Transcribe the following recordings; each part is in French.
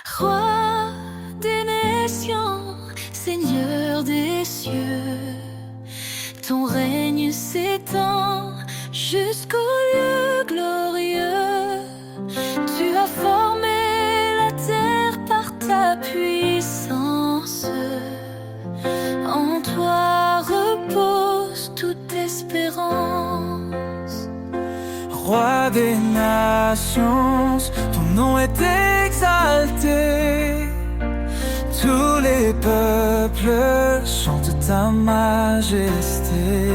Roi des nations, Seigneur des cieux, ton règne s'étend jusqu'au lieu glorieux. Tu as formé la terre par ta puissance. En toi repose toute espérance. Roi des nations, ton nom est exalté. Tous les peuples chantent ta majesté.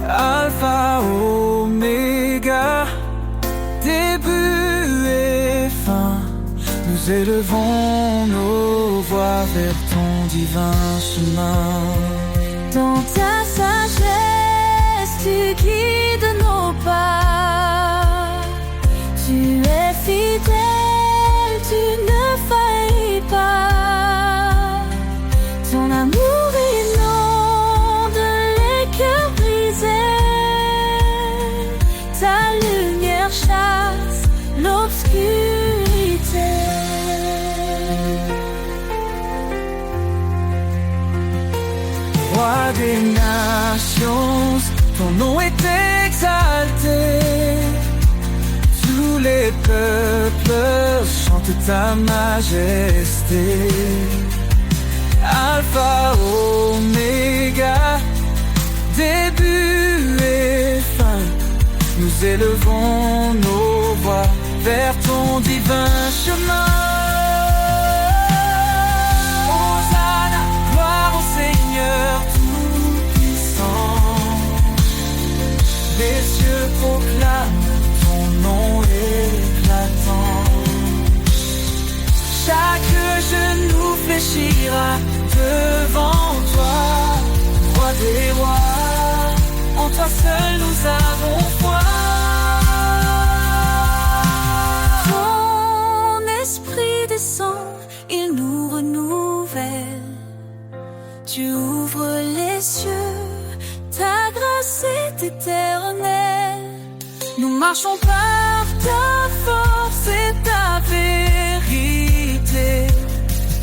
Alpha, Oméga, début et fin, nous élevons nos voix vers ton divin chemin. Dans ta sagesse, tu guides nos pas. Tu es fidèle, tu ne faillis pas. Ton amour inonde les cœurs brisés. Ta lumière chasse l'obscurité. Roi des nations, ton nom est exalté. Tous les peuples chantent ta majesté. Alpha, Oméga, début et fin, nous élevons nos voix vers ton divin chemin. Hosanna, gloire au Seigneur tout-puissant. Les cieux proclament ton nom éclatant. Chaque genou fléchira devant toi, roi des rois. En toi seul nous avons foi. Ton esprit descend, il nous renouvelle. Tu ouvres les cieux, ta grâce est éternelle. Nous marchons par ta force et ta vérité.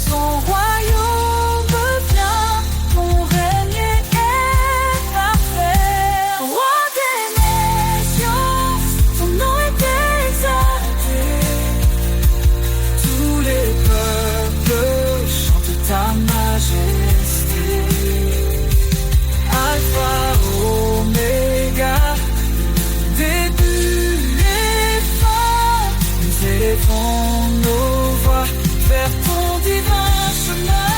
Ton royaume vient, ton règne est parfait. Roi des nations, ton nom est exalté. Tous les peuples chantent ta majesté. Alpha, Oméga, début et fin, nous élevons nos voix vers ton divin chemin.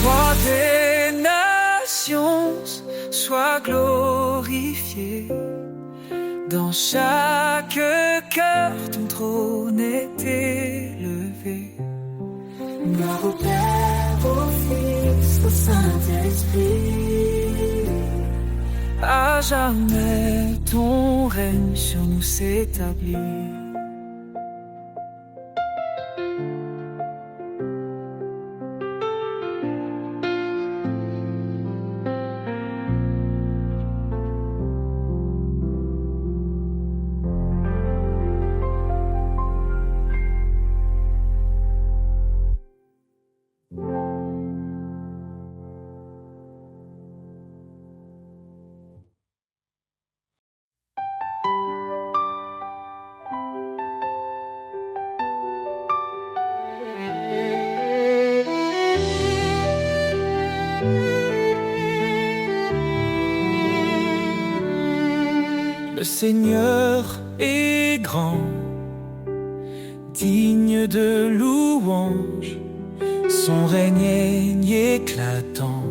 Roi des nations, sois glorifié. Dans chaque cœur, ton trône est élevé. Gloire au Père, au Fils, au Saint-Esprit. À jamais, ton règne sur nous s'établit. Le Seigneur est grand, digne de louange. Son règne éclatant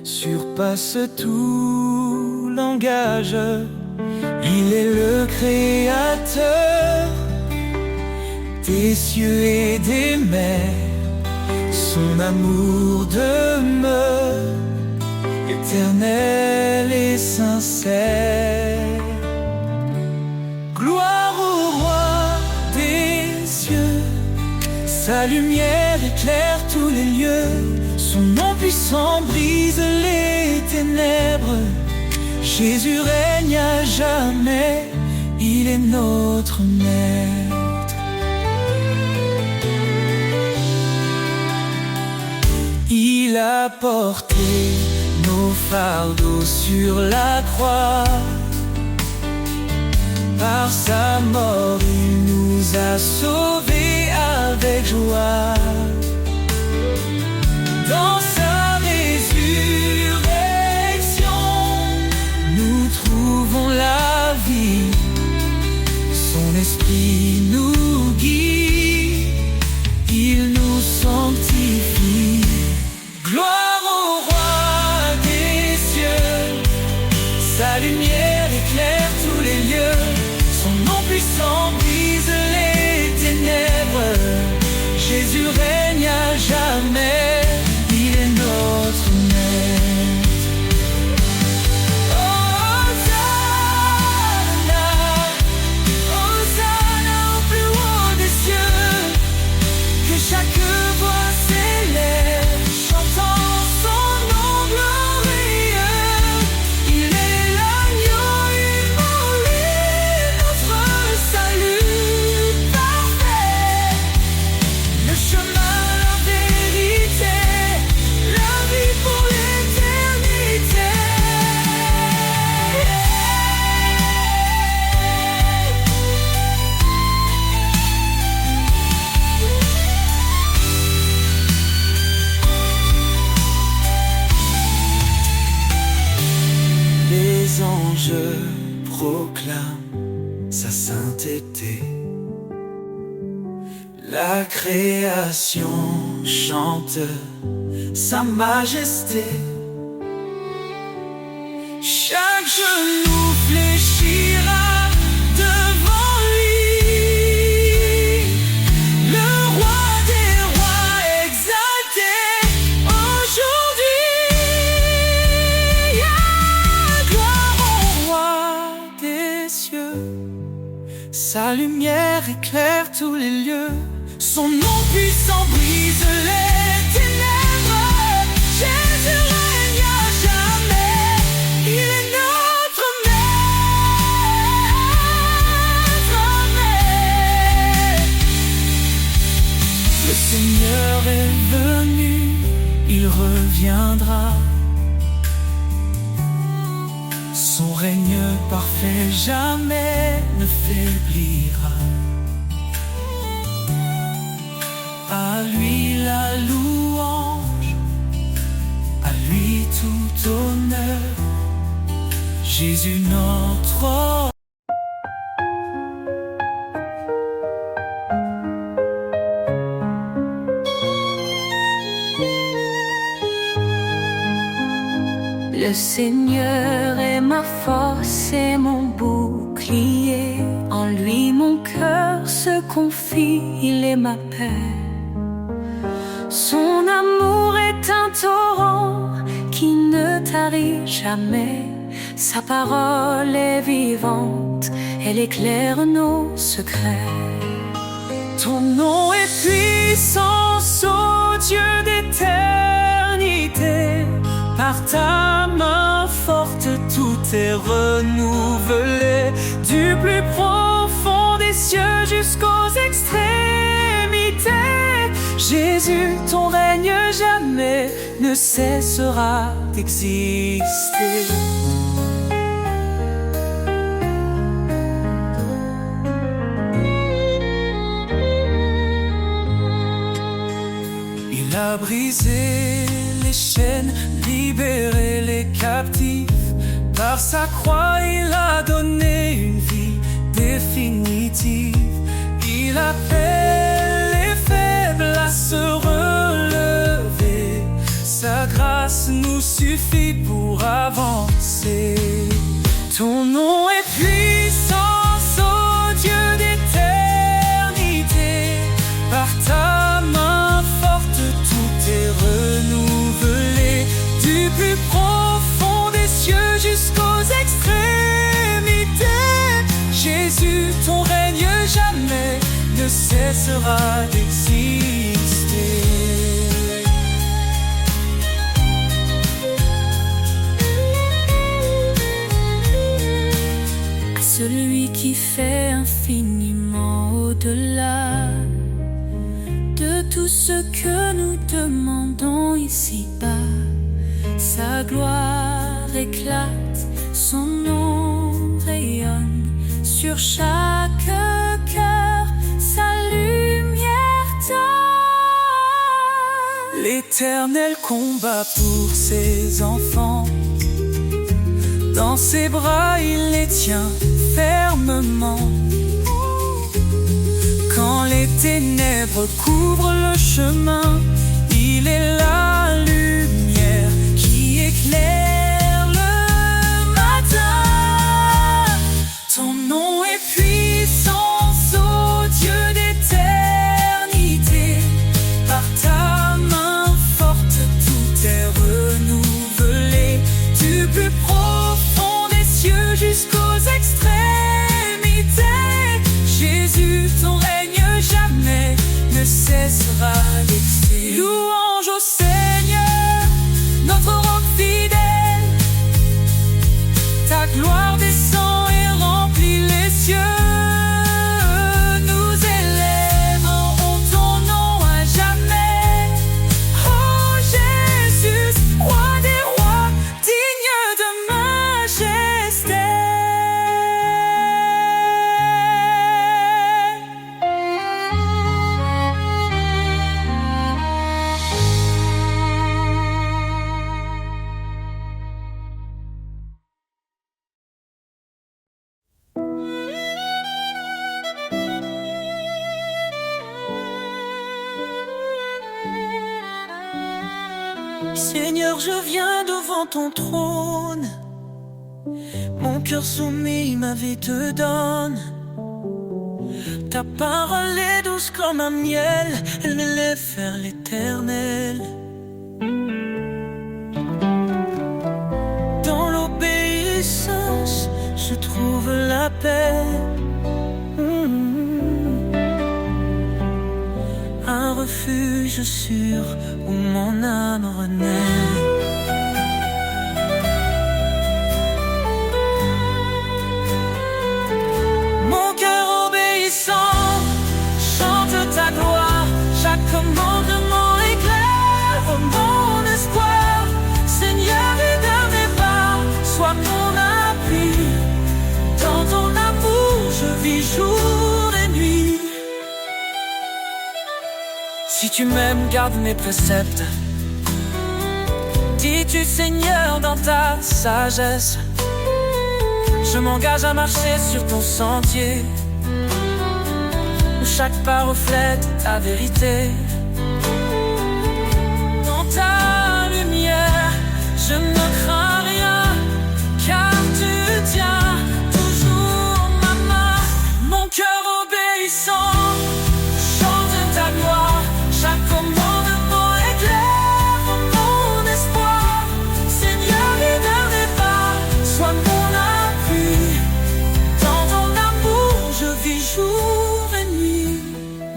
surpasse tout langage. Il est le créateur des cieux et des mers. Son amour demeure éternel et sincère. Gloire au roi des cieux, sa lumière éclaire tous les lieux. Son nom puissant brise les ténèbres. Jésus règne à jamais, il est notre maître. a porté nos fardeaux sur la croix. Par sa mort, il nous a sauvés avec joie. Dans sa résurrection, nous trouvons la vie. Son esprit nous guide, il nous sanctifie. Gloire au roi des cieux, sa lumière éclaire tous les lieux. Son nom puissant brise les ténèbres. Jésus règne à jamais, il est notre maître. Hosanna, Hosanna au plus haut des cieux. Que chaque voix s'élève, chantant son nom glorieux. Il est l'agneau immolé, notre salut parfait. Le chemin, la vérité, la vie pour l'éternité. Les anges proclament sa sainteté. La création chante sa majesté. Chaque genou fléchira devant lui. Le roi des rois exalté aujourd'hui. Gloire au roi des cieux, sa lumière éclaire tous les lieux. Son nom puissant brise les ténèbres. Jésus règne à jamais, il est notre maître. Le Seigneur est venu, il reviendra. Son règne parfait jamais ne faiblira. À lui la louange, à lui tout honneur. Jésus notre Le Seigneur est ma force et mon bouclier. En lui mon cœur se confie, il est ma paix. Son amour est un torrent qui ne tarit jamais. Sa parole est vivante, elle éclaire nos secrets. Ton nom est puissance, ô Dieu d'éternité. Par ta main forte, tout est renouvelé. Du plus profond des cieux jusqu'aux extrémités. Jésus, ton règne jamais ne cessera d'exister. Il a brisé les chaînes, libéré les captifs. Par sa croix, il a donné une vie définitive. Il appelle les faibles à se relever. Sa grâce nous suffit pour avancer. Ton nom est puissance, ô Dieu d'éternité. Par ta main forte, tout est renouvelé. Du plus profond des cieux jusqu'aux extrémités. Jésus, ton règne jamais ne cessera d'exister. À celui qui fait infiniment au-delà de tout tout ce que nous demandons ici-bas. Sa gloire éclate, son nom rayonne sur chaque cœur, sa lumière donne. L'Éternel combat pour ses enfants. Dans ses bras il les tient fermement. Quand les ténèbres couvrent le chemin, il est la lumière qui éclaire le matin. Ton nom est puissance, ô Dieu d'éternité. Par ta main forte, tout est renouvelé. Du plus profond des cieux jusqu'aux extrémités. Jésus, ton règne jamais ne cessera d'exister. Louange au Seigneur, notre roc fidèle. Ta gloire descend et remplit les cieux. Nous élèverons ton nom à jamais. Oh Jésus, roi des rois, digne de majesté. Seigneur, je viens devant ton trône. Mon cœur soumis, ma vie te donne. Ta parole est douce comme un miel, elle m'élève vers l'éternel. Dans l'obéissance, je trouve la paix. Un refuge sûr où mon âme renaît. Mon cœur obéissant chante ta gloire. Chaque commandement éclaire mon espoir. Seigneur, guide mes pas, sois mon appui. Dans ton amour, je vis jour et nuit. Si tu m'aimes, garde mes préceptes. Dis-tu Seigneur dans ta sagesse. Je m'engage à marcher sur ton sentier, où chaque pas reflète ta vérité. Dans ta lumière, je ne crains rien, car tu tiens toujours ma main. Mon cœur obéissant chante ta gloire. Chaque commandement éclaire mon espoir. Seigneur, guide mes pas, sois mon appui. Dans ton amour, je vis jour et nuit.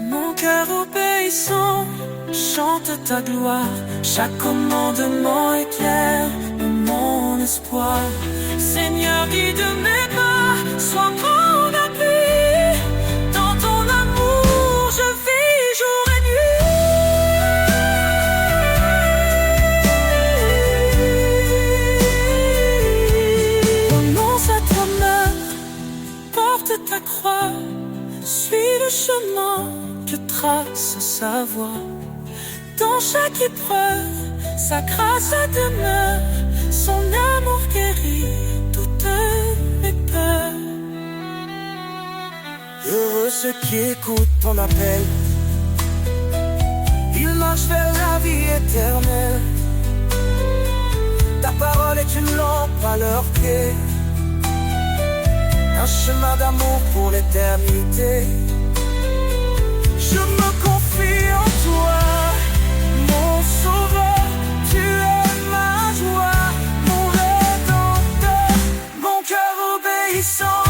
Mon cœur obéissant chante ta gloire. Chaque commandement éclaire mon espoir. Seigneur, guide mes pas, sois mon appui. Dans ton amour, je vis jour et nuit. Renonce à ta main, porte ta croix. Suis le chemin que trace sa voix. Dans chaque épreuve, sa grâce demeure. Son amour guérit toutes mes peurs. Heureux ceux qui écoutent ton appel. Ils marchent vers la vie éternelle. Ta parole est une lampe à leurs pieds, un chemin d'amour pour l'éternité. Je me confie en toi, mon sauveur. Tu es ma joie, mon rédempteur. Mon cœur obéissant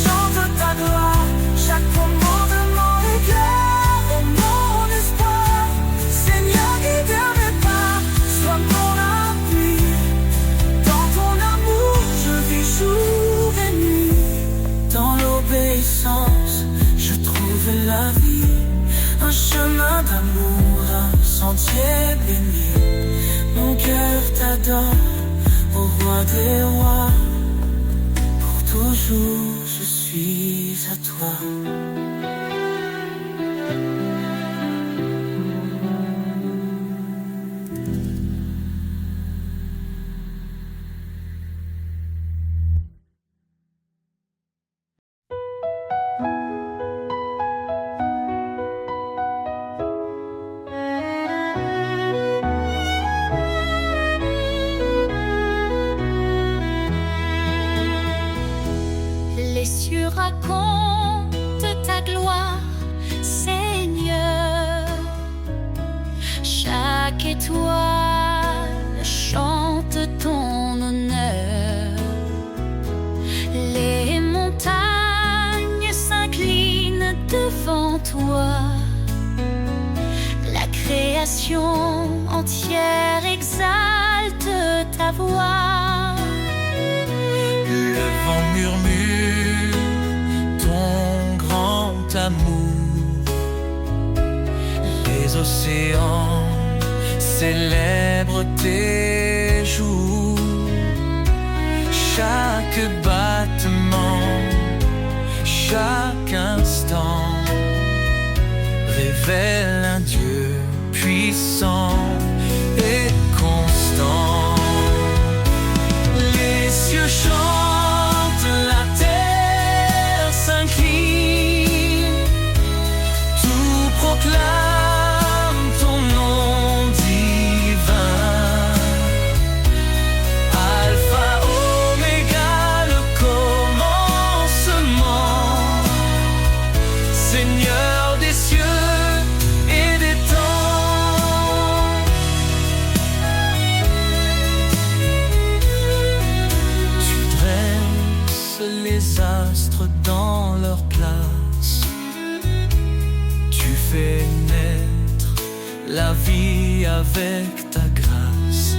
chante ta gloire. Chaque commandement éclaire mon espoir. Seigneur, guide mes pas, sois mon appui. Dans ton amour, je vis jour et nuit. Dans l'obéissance, chemin d'amour, un sentier béni. Mon cœur t'adore, au roi des rois. Pour toujours je suis à toi. Les cieux racontent ta gloire, Seigneur. Chaque étoile chante ton honneur. Les montagnes s'inclinent devant toi. La création entière exalte ta voix. Le vent murmure ton grand amour. Les océans célèbrent tes jours. Chaque battement, chaque instant révèle un Dieu puissant et constant. Les cieux chantent, la terre s'incline, tout proclame ton nom divin. Alpha, Oméga, le commencement, Seigneur des cieux et des temps. Tu dresses les astres dans leur place. Tu fais naître la vie avec ta grâce.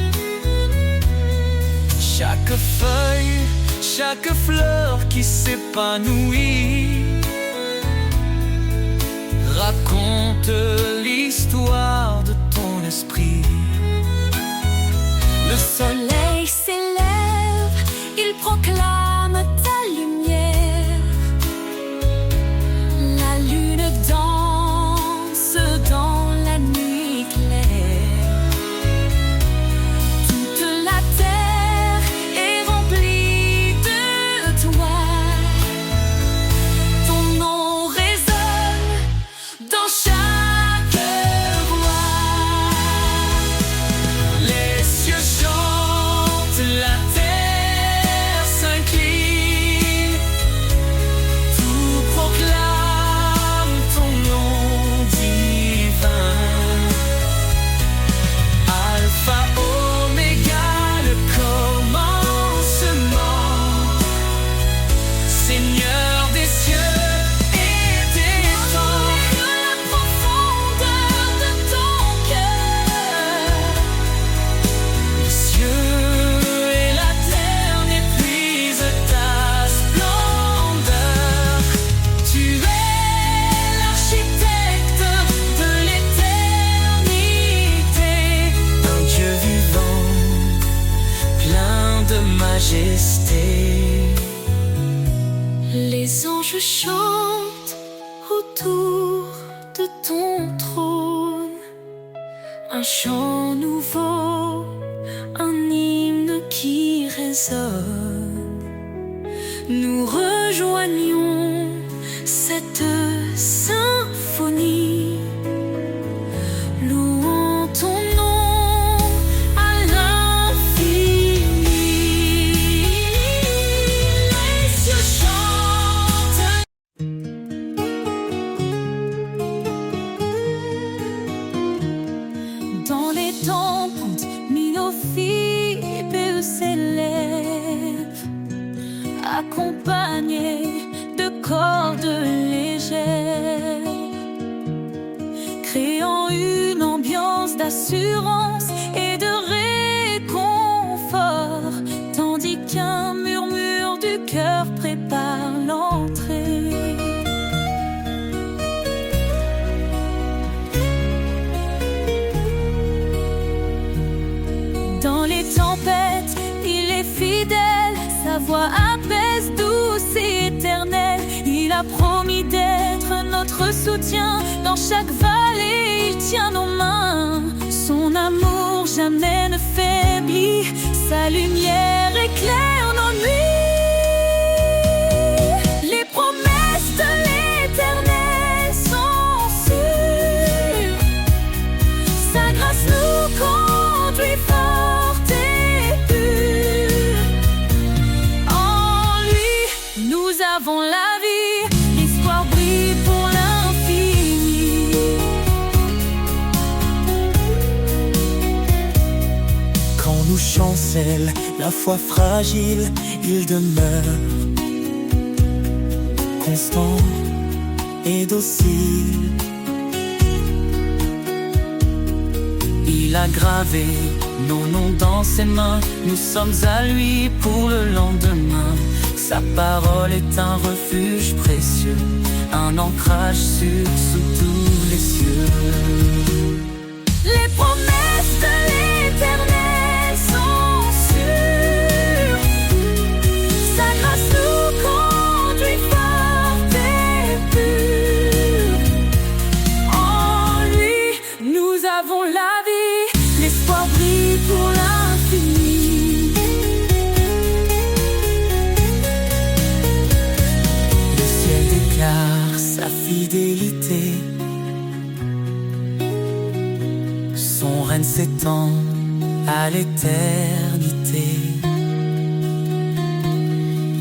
Chaque feuille, chaque fleur qui s'épanouit raconte l'histoire de ton esprit. Le soleil s'élève, il proclame ta lumière. La lune danse dans la nuit claire. Toute la terre est remplie de toi. Ton nom résonne dans chaque voix. Les cieux chantent, la terre s'incline, tout proclame ton nom divin. Alpha, Oméga, le commencement, Seigneur des cieux et des temps. De la profondeur de ton cœur, Les cieux et la terre n'épuisent ta splendeur. Tu es l'architecte de l'éternité, un Dieu vivant, plein de majesté. les anges chantent autour de ton trône. Un chant nouveau, un hymne qui résonne. Nous rejoignons cette symphonie, louant ton nom à l'infini. Les cieux chantent. Dans les temples, Minophibé s'élève, accompagné de cordes légères, créant une ambiance d'assurance et de réconfort, tandis qu'un murmure du cœur prépare l'entrée. Sa voix apaise, douce et éternelle. Il a promis d'être notre soutien. Dans chaque vallée, il tient nos mains. Son amour jamais ne faiblit. Sa lumière éclaire nos nuits. Les promesses de l'Éternel sont sûres. Sa grâce nous conduit forte et pure. En lui, nous avons la vie. L'espoir brille pour l'infini. Quand nous chancelle la foi fragile, il demeure constant et docile. Il a gravé nos noms dans ses mains. Nous sommes à lui pour le lendemain. Sa parole est un refuge précieux, un ancrage sûr sous tous les cieux. Les promesses de l'Éternel sont sûres. Sa grâce nous conduit forte et pure. En lui, nous avons la vie. L'espoir brille pour l'infini. Le ciel déclare sa fidélité. Son règne s'étend à l'éternité.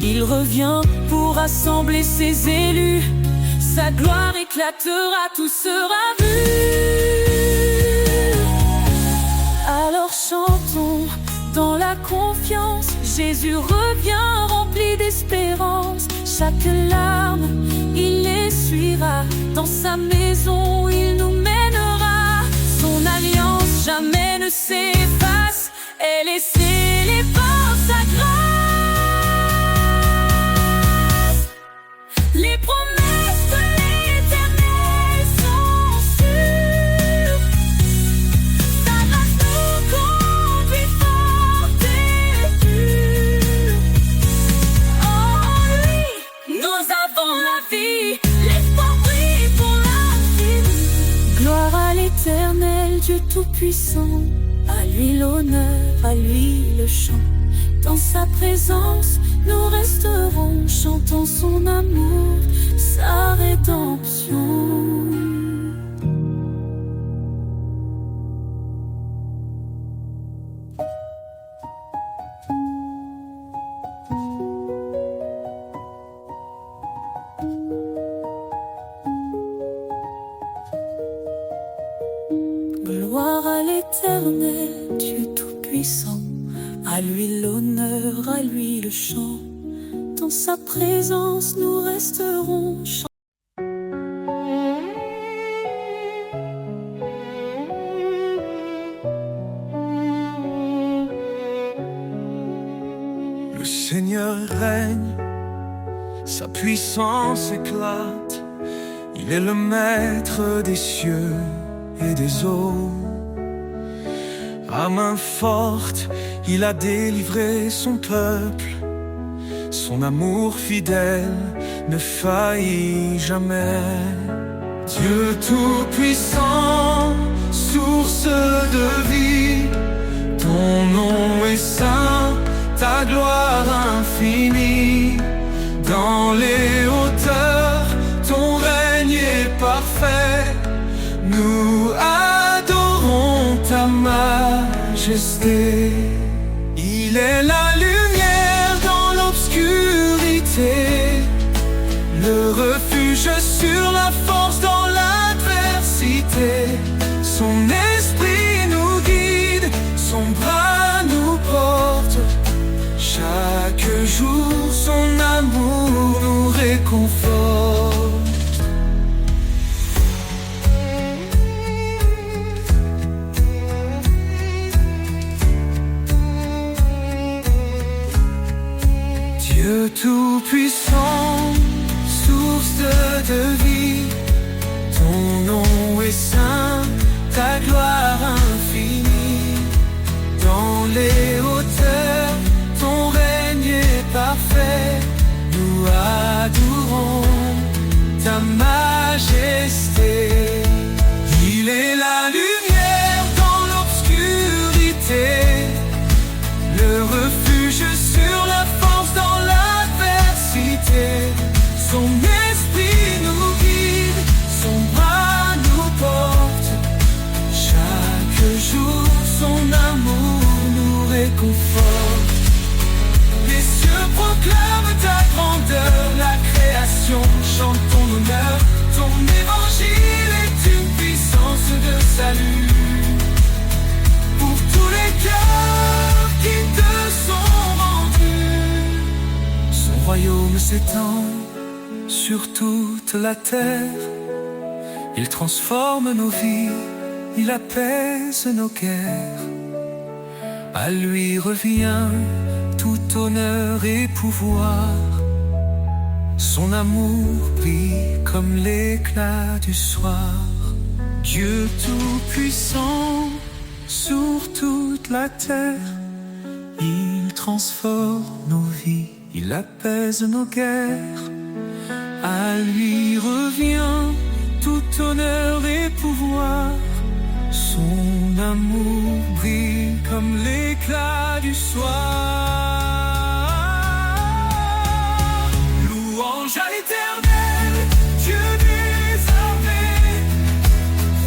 Il revient pour rassembler ses élus. Sa gloire éclatera, tout sera vu. Alors chantons dans la confiance. Jésus revient rempli d'espérance. Chaque larme, il essuiera. Dans sa maison, il nous mènera. Son alliance jamais ne s'efface. Elle est scellée par sa grâce. Les promesses de l'Éternel sont sûres. Sa grâce nous conduit forte et pure. En lui, nous avons la vie. L'espoir brille pour l'infini. Gloire à l'Éternel, Dieu Tout-Puissant. À lui l'honneur, à lui le chant. Dans sa présence, nous resterons, chantant son amour, sa rédemption. Gloire à l'Éternel, Dieu Tout-Puissant. À lui l'honneur, à lui le chant. Dans sa présence, nous resterons chantant. Le Seigneur règne, sa puissance éclate. Il est le maître des cieux et des eaux. À main forte, il a délivré son peuple. Son amour fidèle ne faillit jamais. Dieu Tout-Puissant, source de vie, ton nom est saint, ta gloire infinie. Dans les hauteurs, ton règne est parfait. Nous adorons ta majesté. Il est la lumière dans l'obscurité, le refuge sur la force dans l'adversité. Son esprit nous guide, son bras nous porte. Chaque jour, son amour nous réconforte. s'étend sur toute la terre. Il transforme nos vies, il apaise nos guerres. À lui revient tout honneur et pouvoir. Son amour brille comme l'éclat du soir. Dieu tout-puissant sur toute la terre. Il transforme nos vies, il apaise nos guerres. À lui revient tout honneur et pouvoir. Son amour brille comme l'éclat du soir. Louange à l'Éternel, Dieu des armées.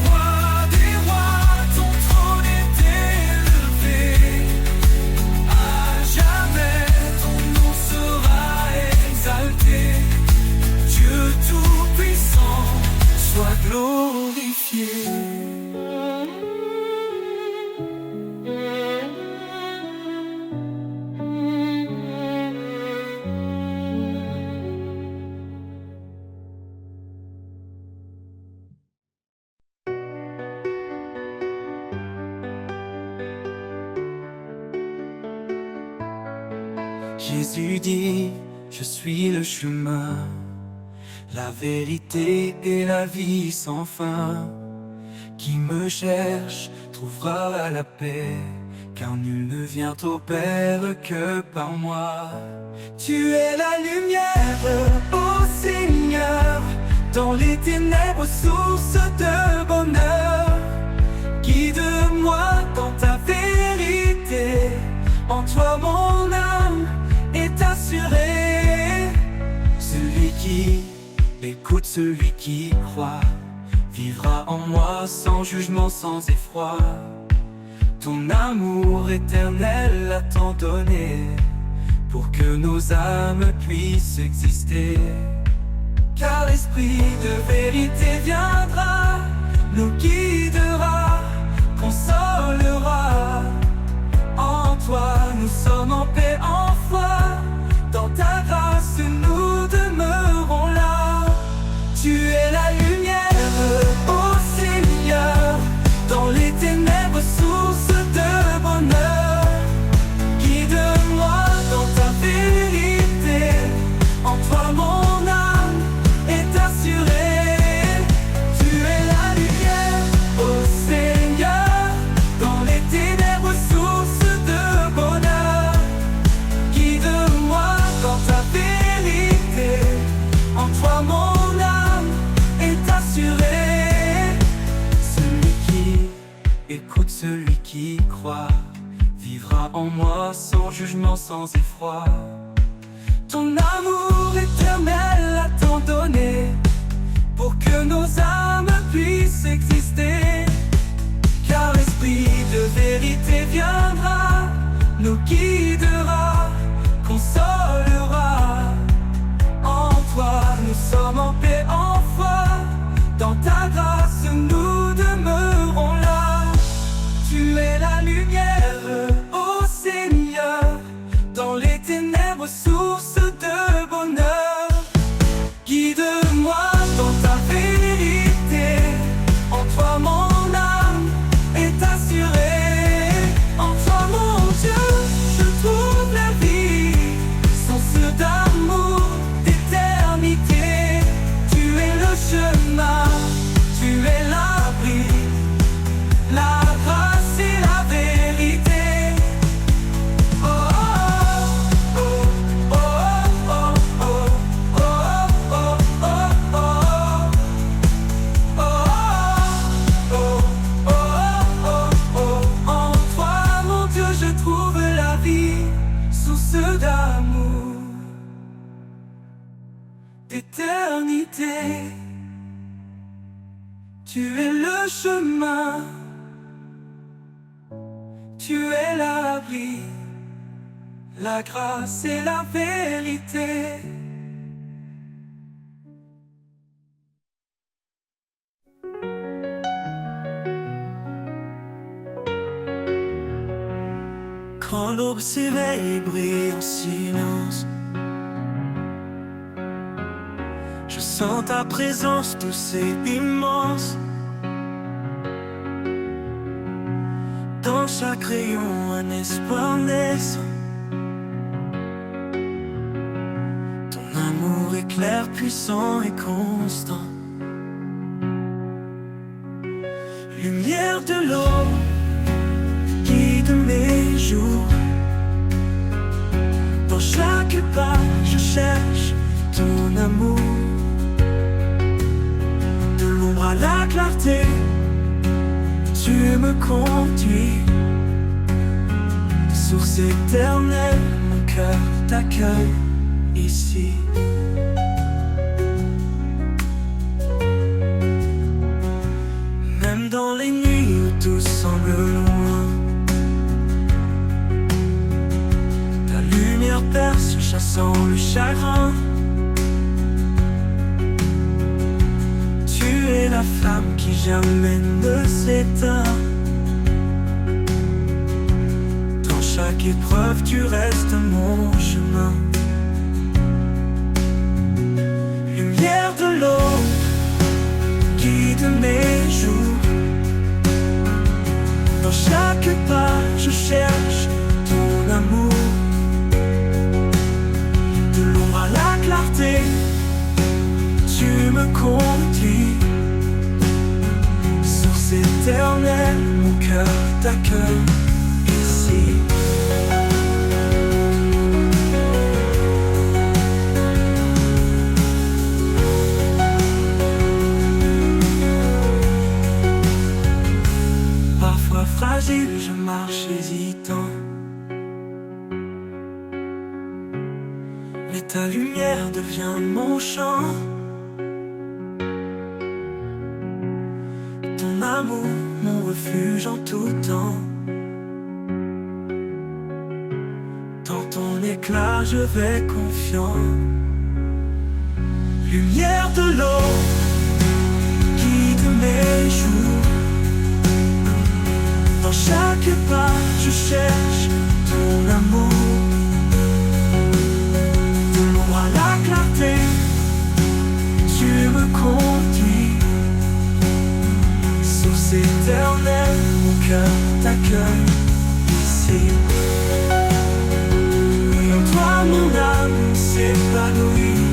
Roi des rois, ton trône est élevé. À jamais ton nom sera exalté. Dieu tout-puissant, sois glorifié. Jésus dit, je suis le chemin, la vérité et la vie sans fin. Qui me cherche trouvera la paix, car nul ne vient au Père que par moi. Tu es la lumière, ô Seigneur, dans les ténèbres, source de bonheur. Guide-moi dans ta vérité, en toi mon âme est assurée. Celui qui écoute, celui qui croit, vivra en moi sans jugement, sans effroi. Ton amour éternel a tant donné, pour que nos âmes puissent exister. Car l'esprit de vérité viendra, nous guidera, consolera. En toi nous sommes en paix, en foi, dans ta grâce nous demeurons là. Tu es la lumière, ô Seigneur, dans les ténèbres, source de bonheur. Guide-moi dans ta vérité, en toi mon âme est assurée. Tu es la lumière, ô Seigneur, dans les ténèbres, source de bonheur. Guide-moi dans ta vérité, en toi mon âme est assurée. Celui qui écoute, celui qui croit, vivra en moi sans jugement, sans effroi. Ton amour éternel a tant donné, pour que nos âmes puissent exister. Car l'esprit de vérité viendra, nous guidera, consolera. En toi nous sommes en paix, en foi, dans ta grâce nous demeurons là. Tu es la lumière, ô Seigneur, dans les ténèbres, source de bonheur. Guide-moi dans ta vérité, en toi mon âme est assurée. En toi mon Dieu, je trouve la vie, source d'amour, d'éternité. Tu es le chemin, tu es l'abri, la grâce et la vérité. Oh, oh, oh, oh, oh, oh, oh, oh, oh, oh, oh. En toi, mon Dieu, je trouve la vie, source d'amour, d'éternité. Tu es le chemin, tu es l'abri, la grâce et la vérité. Quand l'aube s'éveille, brille en silence. sens ta présence douce et immense. Dans chaque rayon, un espoir naissant. Ton amour est clair, puissant et constant. Lumière de l'aube, guide mes jours. Dans chaque pas, je cherche ton amour. De l'ombre à la clarté, tu me conduis. Source éternelle, mon cœur t'accueille ici. Même dans les nuits où tout semble loin, ta lumière perce chassant le chagrin. Tu es la flamme qui jamais ne s'éteint. Dans chaque épreuve tu restes mon chemin. Lumière de l'aube, guide mes jours. Dans chaque pas je cherche ton amour. De l'ombre à la clarté, tu me conduis. Source éternelle, mon cœur t'accueille ici. Parfois fragile, je marche hésitant, mais ta lumière devient mon chant. Ton amour, mon refuge en tout temps. Dans ton éclat, je vais confiant. Lumière de l'aube, guide mes jours. Dans chaque pas, je cherche ton amour. De l'ombre à la clarté, tu me conduis. Source éternelle, mon cœur t'accueille ici. Et en toi mon âme s'épanouit.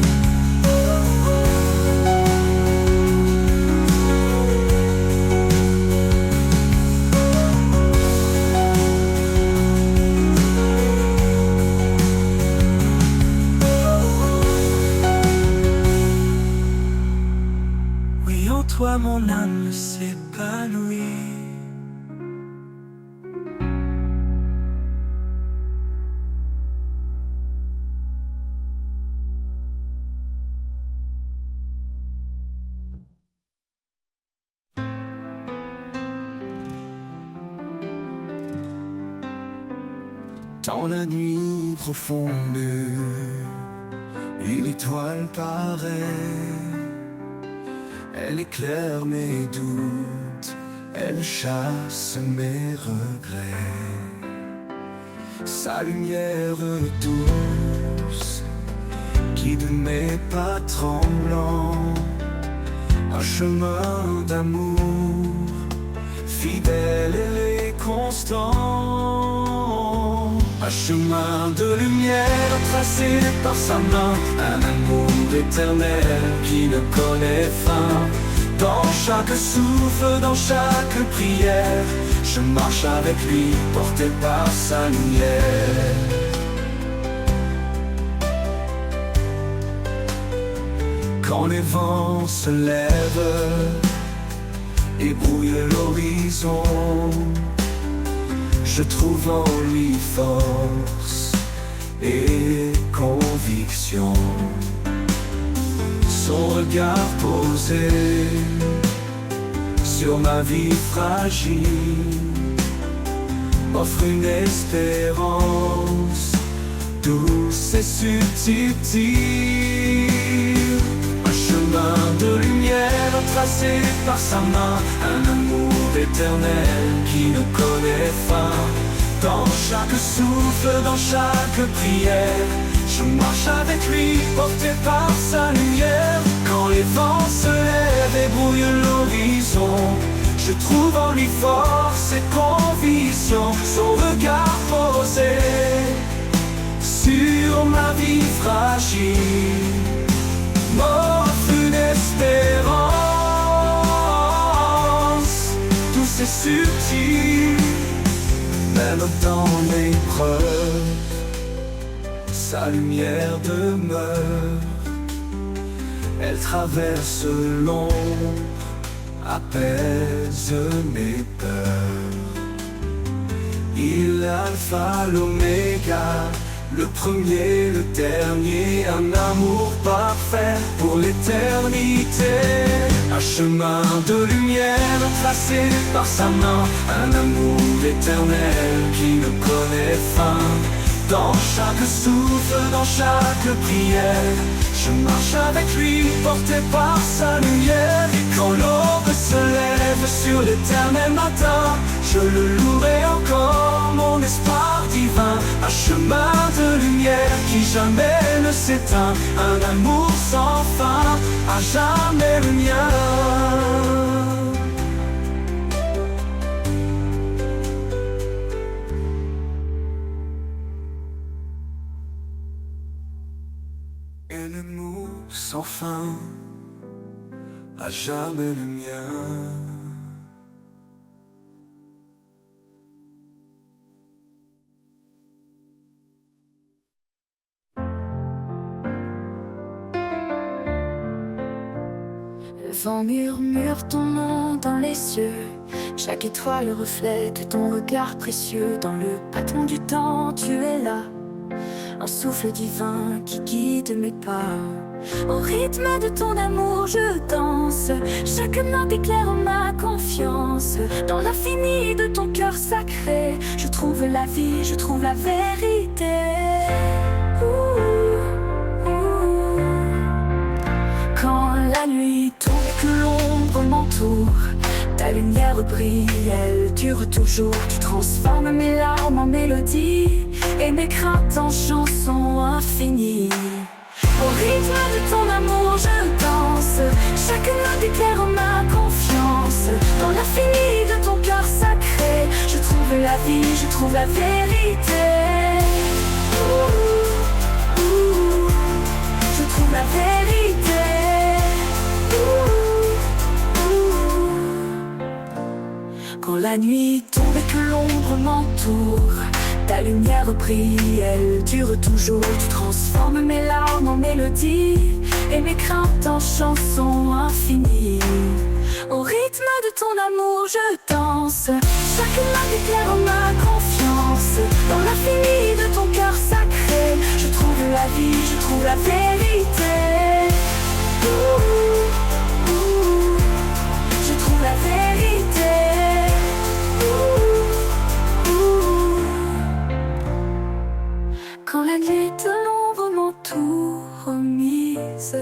Oui, en toi mon âme s'épanouit. Dans la nuit profonde, une étoile paraît. Elle éclaire mes doutes, elle chasse mes regrets. Sa lumière douce guide mes pas tremblants. Un chemin d'amour fidèle et constant. Un chemin de lumière tracé par sa main. Un amour éternel qui ne connaît fin. Dans chaque souffle, dans chaque prière, je marche avec lui, porté par sa lumière. Quand les vents se lèvent et brouillent l'horizon, je trouve en lui force et conviction. Son regard posé sur ma vie fragile m'offre une espérance douce et subtile. Un chemin de lumière tracé par sa main. Un amour éternel qui ne connaît fin. Dans chaque souffle, dans chaque prière, je marche avec lui, porté par sa lumière. Quand les vents se lèvent et brouillent l'horizon, je trouve en lui force et conviction. Son regard posé sur ma vie fragile m'offre une espérance douce et subtile. Même dans l'épreuve, sa lumière demeure. Elle traverse l'ombre, apaise mes peurs. Il est l'alpha, l'oméga, le premier, le dernier, un amour parfait pour l'éternité. Un chemin de lumière tracé par sa main, un amour éternel qui ne connaît fin. Dans chaque souffle, dans chaque prière, je marche avec lui, porté par sa lumière. Et quand l'aube se lève sur l'éternel matin, je le louerai encore, mon espoir divin. Un chemin de lumière qui jamais ne s'éteint, un amour sans fin, à jamais le mien. Un amour sans fin, à jamais le mien. Le vent murmure ton nom dans les cieux, chaque étoile reflète ton regard précieux. Dans le battement du temps, tu es là, un souffle divin qui guide mes pas. Au rythme de ton amour je danse, chaque note éclaire ma confiance. Dans l'infini de ton cœur sacré, je trouve la vie, je trouve la vérité. Quand la nuit tombe et que l'ombre m'entoure, ta lumière brille, elle dure toujours. Tu transformes mes larmes en mélodie et mes craintes en chansons infinies. Au rythme de ton amour je danse, chaque note éclaire ma confiance. Dans l'infini de ton cœur sacré, je trouve la vie, je trouve la vérité. Je trouve la vérité. Quand la nuit tombe et que l'ombre m'entoure, ta lumière brille, elle dure toujours. Tu transformes mes larmes en mélodie et mes craintes en chansons infinies. Au rythme de ton amour je danse, chaque note éclaire ma confiance. Dans l'infini de ton cœur sacré, je trouve la vie, je trouve la vérité. Je trouve la vérité. Quand la nuit de l'ombre m'entoure mise,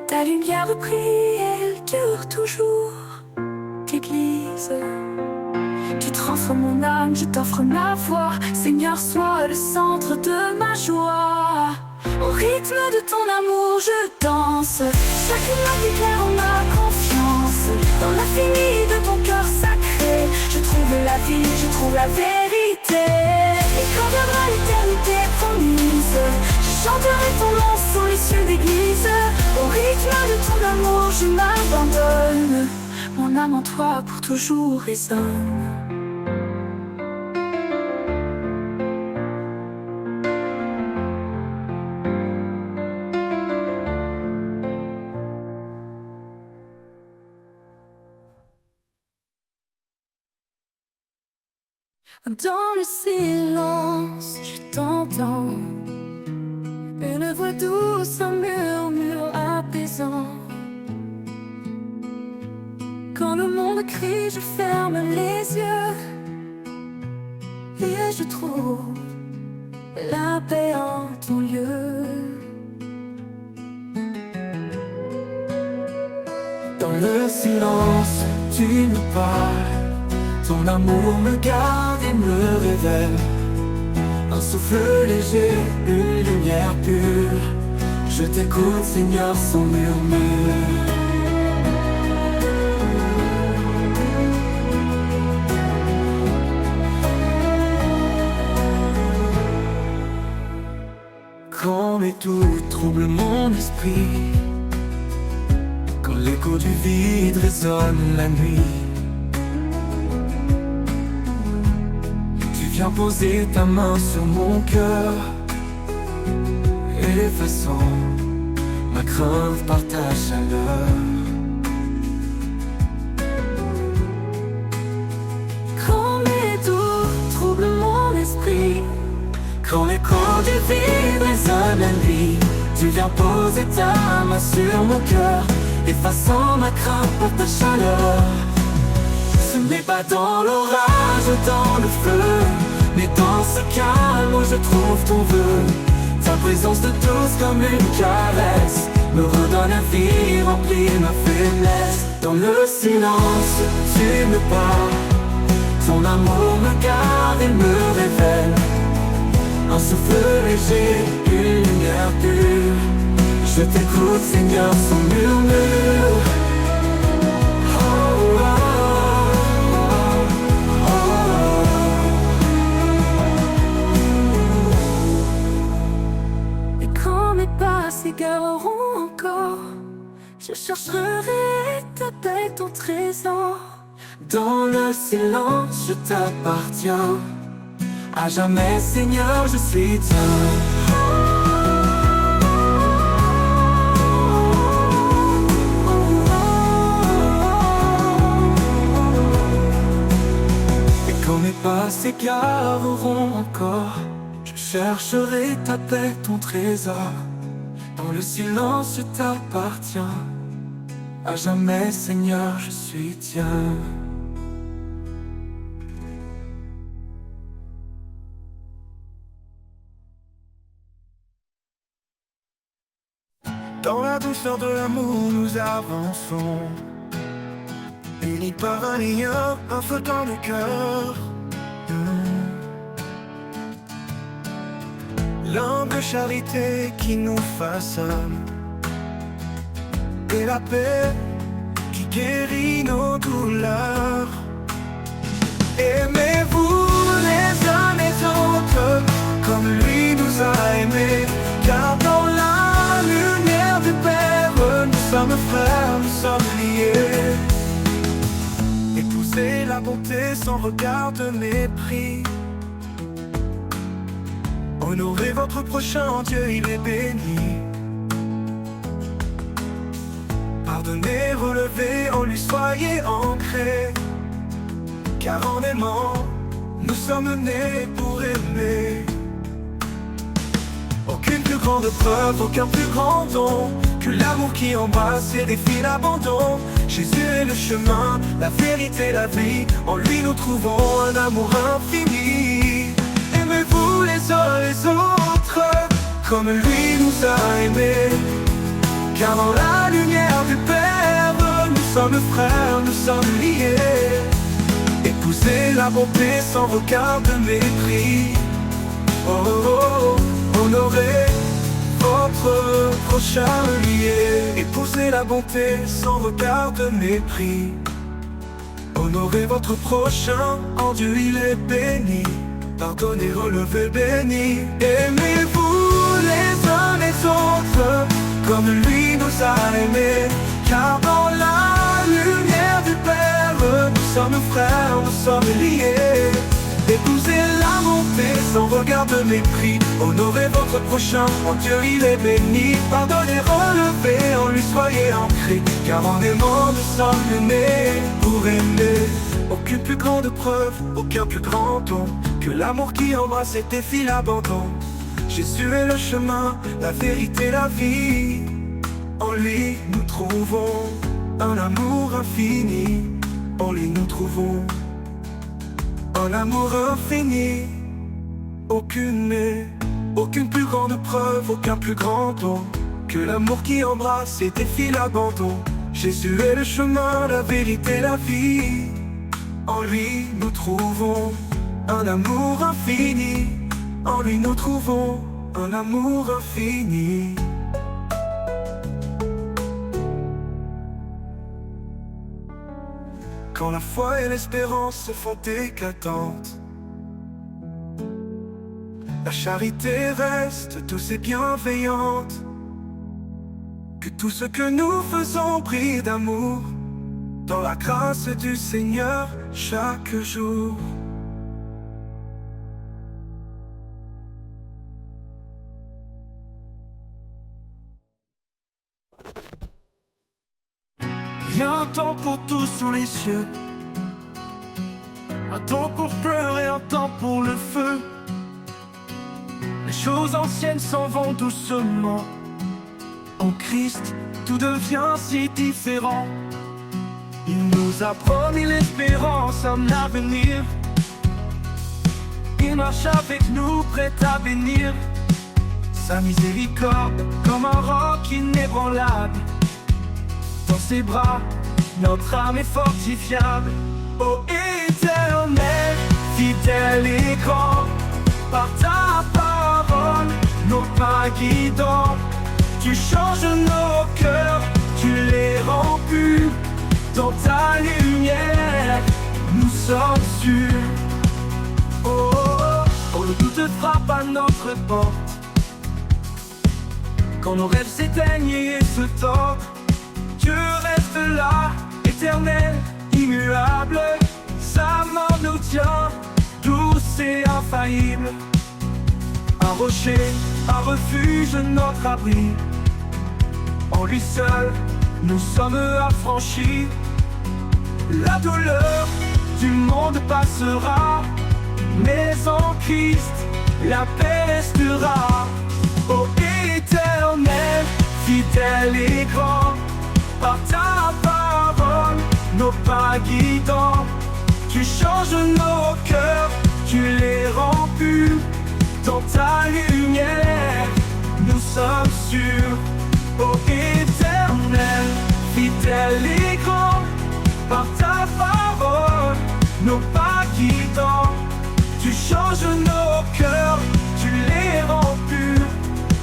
ta lumière brille, elle dure toujours. T'église, tu transformes mon âme, je t'offre ma voix. Seigneur, sois le centre de ma joie. Au rythme de ton amour je danse, chaque note éclaire ma confiance. Dans l'infini de ton cœur sacré, je trouve la vie, je trouve la vérité. Et quand viendra l'éternité promise, je chanterai ton nom sur les cieux d'église. Au rythme de ton amour je m'abandonne, mon âme en toi pour toujours résonne. Dans le silence, je t'entends, une voix douce, un murmure apaisant. Quand le monde crie, je ferme les yeux et je trouve la paix en ton lieu. Dans le silence, tu me parles. Ton amour me garde et me révèle. Un souffle léger, une lumière pure. Je t'écoute, Seigneur, sans murmure. Quand mes doutes troublent mon esprit, quand l'écho du vide résonne la nuit, tu viens poser ta main sur mon cœur, effaçant ma crainte par ta chaleur. Quand mes doutes troublent mon esprit, Quand l'écho du vide résonne la nuit, tu viens poser ta main sur mon cœur, effaçant ma crainte par ta chaleur. Ce n'est pas dans l'orage, dans le feu, mais dans ce calme où je trouve ton vœu. Ta présence de douce comme une caresse me redonne la vie, remplit ma faiblesse. Dans le silence, tu me parles, ton amour me garde et me révèle. Un souffle léger, une lumière pure. Je t'écoute, Seigneur, sans murmure. Oh, oh, oh, oh. et quand mes pas s'égareront encore, je chercherai ta paix, ton trésor. Dans le silence, je t'appartiens. À jamais, Seigneur, je suis tien. Et quand mes pas s'égareront encore, je chercherai ta paix, ton trésor. Dans le silence, je t'appartiens. À jamais, Seigneur, je suis tien. Dans la douceur de l'amour, nous avançons, unis par un lien, un feu dans le cœur. L'humble charité qui nous façonne, et la paix qui guérit nos douleurs. Aimez-vous les uns les autres, comme lui nous a aimés, car dans la lumière du Père, nous sommes frères, nous sommes liés. Épousez la bonté sans regard de mépris. Honorez votre prochain, en Dieu il est béni. Pardonnez, relevez, en lui soyez ancrés. Car en aimant, nous sommes nés pour aimer. Aucune plus grande preuve, aucun plus grand don que l'amour qui embrasse et défie l'abandon. Jésus est le chemin, la vérité, la vie. En lui nous trouvons un amour infini. Aimez-vous les uns les autres, comme lui nous a aimés. Car dans la lumière du Père, nous sommes frères, nous sommes liés. Épousez la bonté sans regard de mépris. Oh, oh, oh. Honorez votre prochain lié. Épousez la bonté sans regard de mépris. Honorez votre prochain, en Dieu il est béni. Pardonnez, relevez, béni. Aimez-vous les uns les autres, comme lui nous a aimés. Car dans la lumière du Père, nous sommes frères, nous sommes liés. Épousez la bonté sans regard de mépris. Honorez votre prochain, en Dieu il est béni. Pardonnez, relevez, en lui soyez ancrés. Car en aimant nous sommes nés pour aimer. Aucune plus grande preuve, aucun plus grand don que l'amour qui embrasse et défie l'abandon. Jésus est le chemin, la vérité, la vie. En lui nous trouvons un amour infini. En lui nous trouvons un amour infini. Aucune plus grande preuve, aucun plus grand don que l'amour qui embrasse et défie l'abandon. Jésus est le chemin, la vérité, la vie. En lui nous trouvons un amour infini. En lui nous trouvons un amour infini. quand la foi et l'espérance se font éclatantes. La charité reste douce et bienveillante. Que tout ce que nous faisons brille d'amour dans la grâce du Seigneur chaque jour. Il y a un temps pour tous sous les cieux, un temps pour pleurer, un temps pour le feu. Les choses anciennes s'en vont doucement. En Christ, tout devient si différent. Il nous a promis l'espérance, un avenir. Il marche avec nous, prêt à bénir. Sa miséricorde, comme un roc inébranlable. Dans ses bras, notre âme est fortifiable. Ô Éternel, fidèle et grand, par ta parole, nos pas guidants. Tu changes nos cœurs, tu les rends purs. Dans ta lumière, nous sommes sûrs. Oh, oh, oh, le doute frappe à notre porte. Quand nos rêves s'éteignent et se tordent, Dieu reste là, éternel, immuable. Sa main nous tient, douce et infaillible. Un rocher, un refuge, notre abri. En lui seul, nous sommes affranchis. La douleur du monde passera, mais en Christ, la paix restera. Ô Éternel, fidèle et grand, par ta parole, nos pas guidants. Tu changes nos cœurs, tu les rends purs. Dans ta lumière, nous sommes sûrs. Ô Éternel, fidèle et grand, par ta parole, nos pas guidants. Tu changes nos cœurs, tu les rends purs.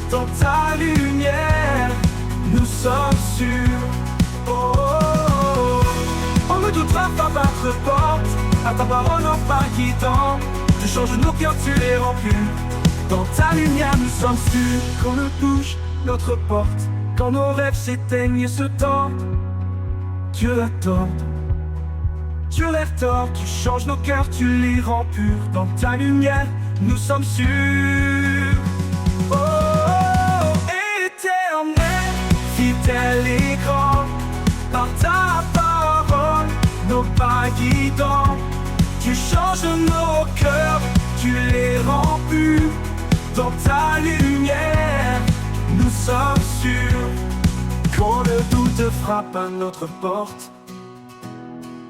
Dans ta lumière, nous sommes sûrs. Oh, oh, oh. On ne doutera pas battre porte, à ta parole nos pas guidants. Tu changes nos cœurs, tu les rends purs. Dans ta lumière, nous sommes sûrs. Qu'on ne touche notre porte, quand nos rêves s'éteignent et se tordent, Dieu l'attend. Dieu l'attend, tu changes nos cœurs, tu les rends purs. Dans ta lumière, nous sommes sûrs. Oh, oh, oh, Éternel, fidèle et grand, par ta parole, nos pas guidants. Tu changes nos cœurs, tu les rends purs. Dans ta lumière, nous sommes sûrs. Quand le doute frappe à notre porte,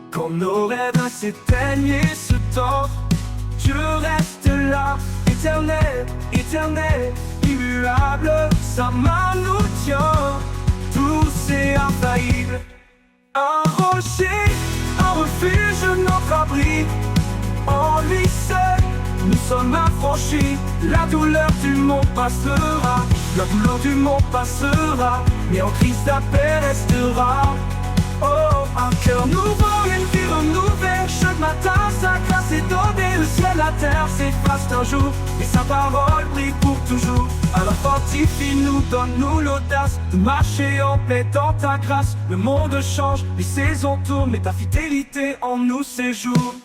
quand nos rêves s'éteignent et se tordent, Dieu reste là, éternel, éternel, immuable. Sa main nous tient, douce et infaillible. Un rocher, un refuge, notre abri. En lui seul, nous sommes affranchis. La douleur du monde passera, la douleur du monde passera, mais en Christ la paix restera. Oh, un cœur nouveau, une vie renouvelée. Chaque matin, sa grâce est donnée. Le ciel, la terre s'effacent un jour, et sa parole brille pour toujours. Alors fortifie-nous, donne-nous l'audace de marcher en paix dans ta grâce. Le monde change, les saisons tournent, mais ta fidélité en nous séjourne.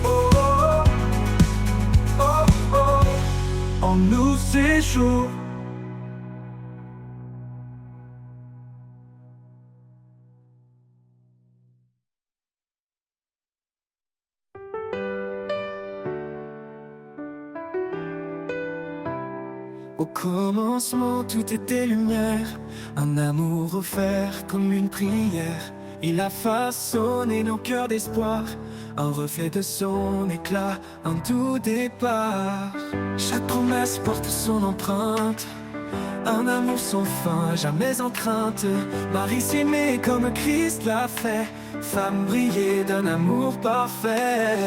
Oh, oh, oh, oh, oh, en nous séjourne. Au commencement tout était lumière, un amour offert comme une prière. Il a façonné nos cœurs d'espoir, un reflet de son éclat, un doux départ. Chaque promesse porte son empreinte, un amour sans fin, jamais en crainte. Marie s'aimait comme Christ l'a fait, femme brillée d'un amour parfait.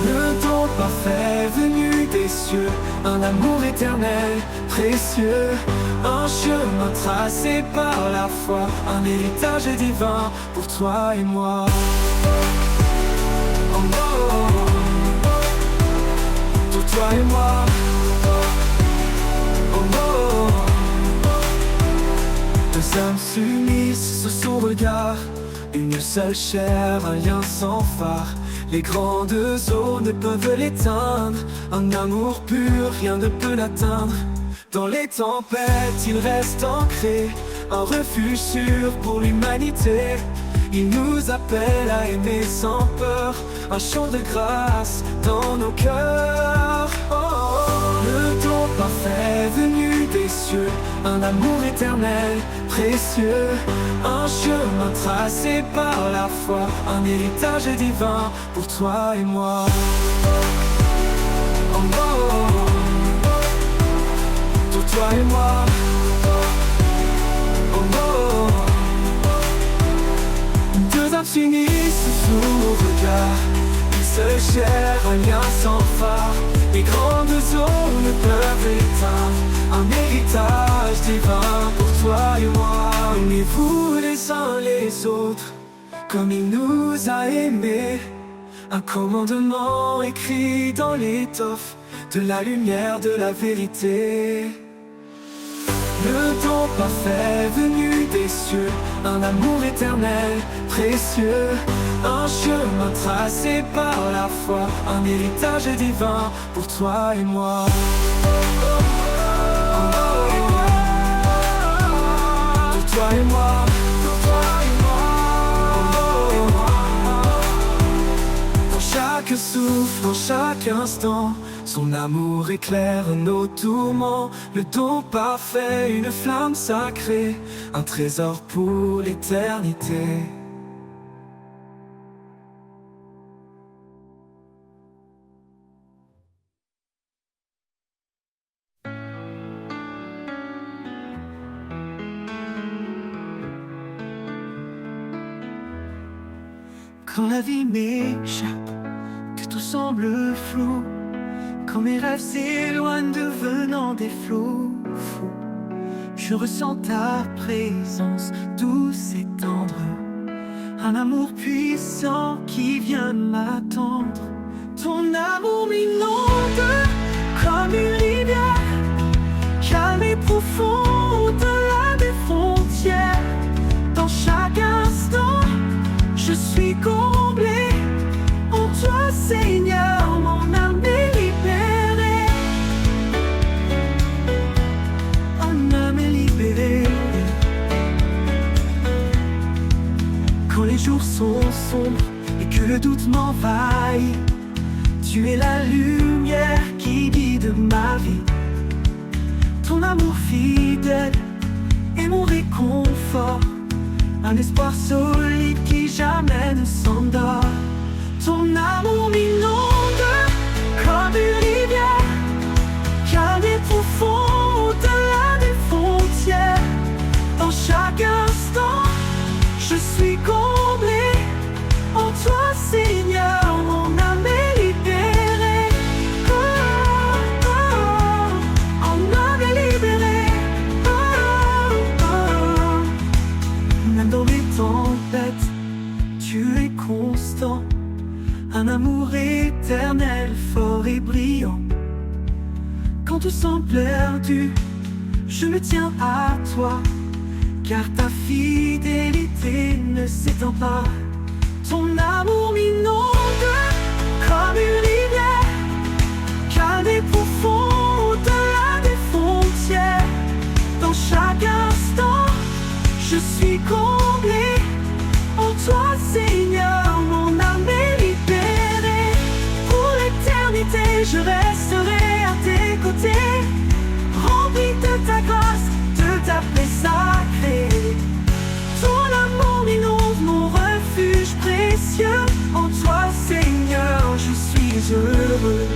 Le don parfait venu des cieux, un amour éternel, précieux. Un chemin tracé par la foi, un héritage divin pour toi et moi. Oh, oh, oh. Pour toi et moi. Oh, oh, oh. Deux âmes s'unissent sous son regard, une seule chair, un lien sans phare. Les grandes eaux ne peuvent l'éteindre. Un amour pur, rien ne peut l'atteindre. Dans les tempêtes, il reste ancré, un refuge sûr pour l'humanité. Il nous appelle à aimer sans peur, un chant de grâce dans nos cœurs. Oh, oh. Le don parfait venu des cieux, un amour éternel, précieux. Un chemin tracé par la foi, un héritage divin pour toi et moi. Oh, oh, oh. Pour toi et moi. Oh, oh, oh. Deux âmes s'unissent sous mon regard, une seule chair, un lien sans phare. Les grandes eaux ne peuvent éteindre, un héritage divin pour toi et moi. Aimez-vous les uns les autres, comme il nous a aimés. Un commandement écrit dans l'étoffe de la lumière de la vérité. Le don parfait venu des cieux, un amour éternel, précieux. Un chemin tracé par la foi, un héritage divin pour toi et moi. Pour toi et moi. Dans chaque souffle, dans chaque instant, son amour éclaire nos tourments. Le don parfait, une flamme sacrée, un trésor pour l'éternité. Quand la vie m'échappe, que tout semble flou, quand mes rêves s'éloignent devenant des flots fous, je ressens ta présence douce et tendre, un amour puissant qui vient m'attendre. Ton amour m'inonde comme une rivière, calme et profond au-delà des frontières. Dans chaque instant, je suis comblé en toi, Seigneur, mon âme est libérée. Mon âme est libérée. Quand les jours sont sombres et que le doute m'envahit, tu es la lumière qui guide ma vie. Ton amour fidèle est mon réconfort, un espoir solide qui jamais ne s'endort. Ton amour m'inonde comme une rivière, calme et profond au-delà des frontières. Dans chaque instant, je suis comblé en toi, Seigneur, mon âme est libérée. Oh, oh, oh, mon âme est libérée. Oh, oh, oh. Même dans les tempêtes, tu es constant, un amour éternel, fort et brillant. Quand tout semble perdu, je me tiens à toi, car ta fidélité ne s'étend pas. Ton amour m'inonde comme une rivière, calme et profond au-delà des frontières. Dans chaque instant, je suis comblé en toi, Seigneur, mon âme est libérée. Pour l'éternité, je resterai à tes côtés, rempli de ta grâce, de ta paix sacrée. Ton amour m'inonde, mon refuge précieux. En toi, Seigneur, je suis heureux.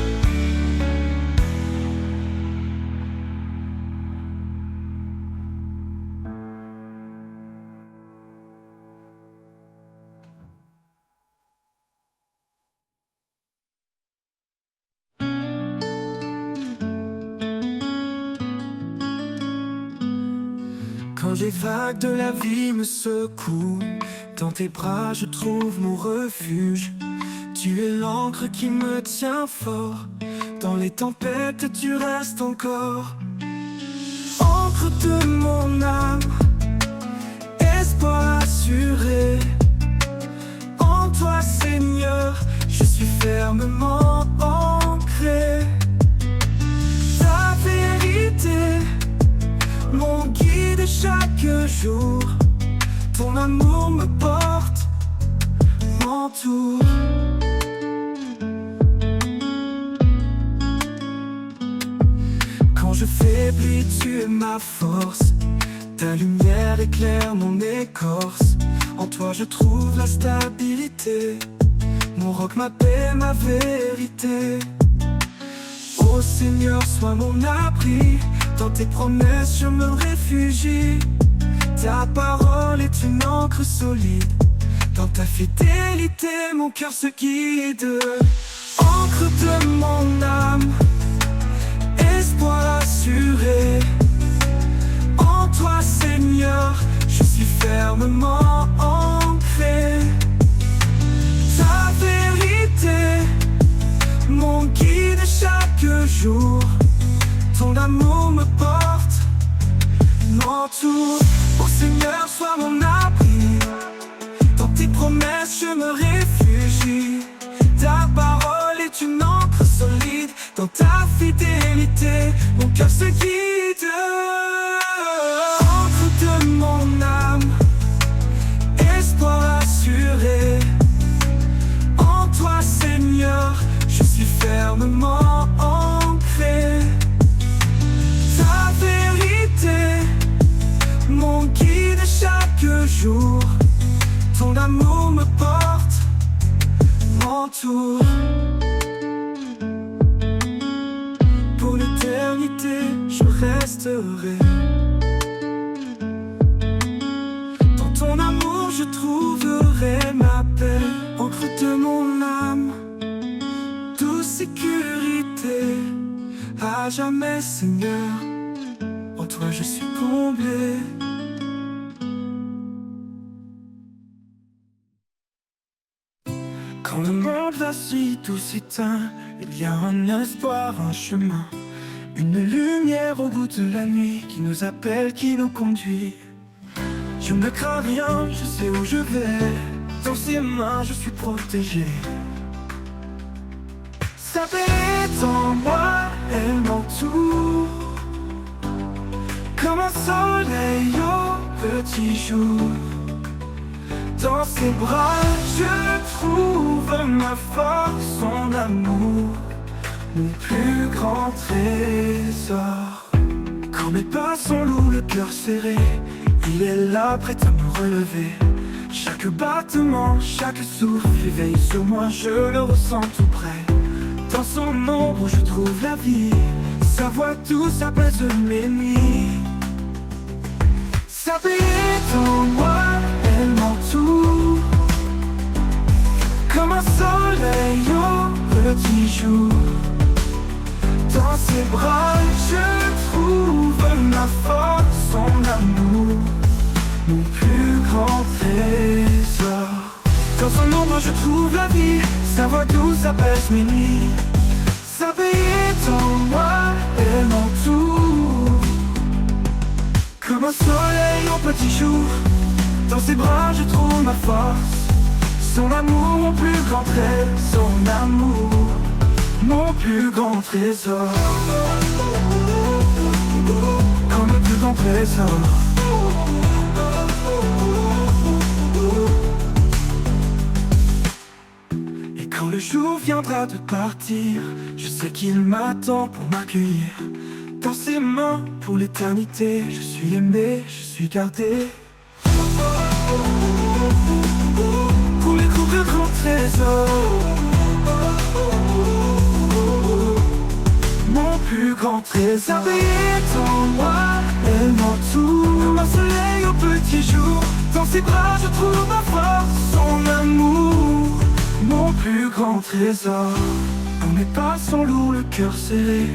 les vagues de la vie me secouent, dans tes bras je trouve mon refuge. Tu es l'encre qui me tient fort, dans les tempêtes tu restes encore. Encre de mon âme, espoir assuré. En toi Seigneur, je suis fermement ancré. Ta vérité, mon guide chaque jour. Ton amour me porte, m'entoure. Quand je faiblis, tu es ma force. Ta lumière éclaire mon écorce. En toi je trouve la stabilité. Mon roc, ma paix, ma vérité. Ô Seigneur, sois mon abri. Dans tes promesses je me réfugie. Ta parole est une encre solide. Dans ta fidélité mon cœur se guide. Encre de mon âme, espoir assuré. En toi Seigneur, je suis fermement ancré. Ta vérité, mon guide chaque jour. Ton amour me porte, m'entoure. Ô Seigneur, sois mon abri. Dans tes promesses je me réfugie. Ta parole est une encre solide. Dans ta fidélité, mon cœur se guide. Encre de mon âme, espoir assuré. En toi Seigneur, je suis fermement ancré. Ta vérité, mon guide chaque jour. Ton amour me porte, m'entoure. Pour l'éternité, je resterai. Dans ton amour, je trouverai ma paix. Encre de mon âme, douce sécurité. À jamais, Seigneur, en toi je suis comblé. Quand le monde vacille, tout s'éteint, il y a un espoir, un chemin. Une lumière au bout de la nuit qui nous appelle, qui nous conduit. Je ne crains rien, je sais où je vais. Dans ses mains je suis protégé. Sa paix est en moi, elle m'entoure. Comme un soleil au petit jour. Dans ses bras je trouve ma force, son amour, mon plus grand trésor. Quand mes pas sont lourds, le cœur serré, il est là prêt à me relever. Chaque battement, chaque souffle éveille sur moi, je le ressens tout près. Dans son ombre je trouve la vie, sa voix douce apaise mes nuits. Sa paix est en moi, elle m'entoure. Comme un soleil au petit jour. Dans ses bras je trouve ma force, son amour, mon plus grand trésor. Dans son ombre je trouve la vie, sa voix douce apaise mes nuits. Sa paix est en moi, elle m'entoure. Comme un soleil au petit jour. Dans ses bras je trouve ma force, son amour, mon plus grand trésor. Son amour, mon plus grand trésor. Comme le plus grand trésor. Et quand le jour viendra de partir, je sais qu'il m'attend pour m'accueillir. Dans ses mains pour l'éternité, je suis aimé, je suis gardé. Pour les plus grands trésors. Mon plus grand trésor. Sa paix est en moi, elle m'entoure. Comme un soleil au petit jour. Dans ses bras je trouve ma force, son amour, mon plus grand trésor. Quand mes pas sont lourds, le cœur serré,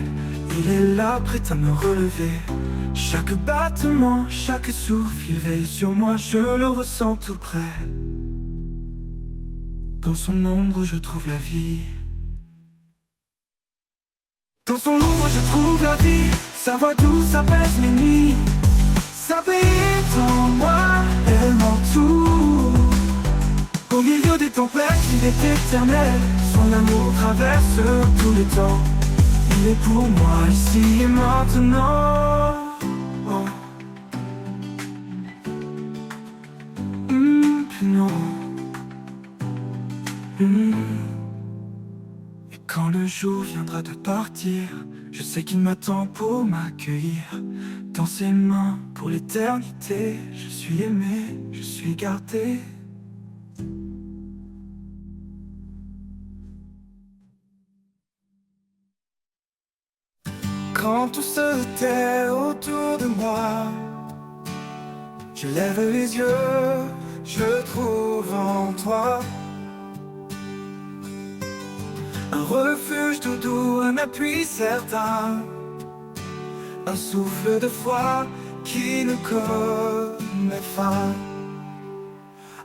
il est là prêt à me relever. Chaque battement, chaque souffle, il veille sur moi, je le ressens tout près. Dans son ombre, je trouve la vie. Dans son ombre, je trouve la vie. Sa voix douce apaise mes nuits. Sa paix en moi, elle m'entoure. Au milieu des tempêtes, il est éternel. Son amour traverse tous les temps. Il est pour moi ici et maintenant. Oh. Non. Et quand le jour viendra de partir, je sais qu'il m'attend pour m'accueillir. Dans ses mains pour l'éternité, je suis aimé, je suis gardé. Quand tout se tait autour de moi, je lève les yeux, je trouve en toi un refuge tout doux, un appui certain, un souffle de foi qui ne connaît fin.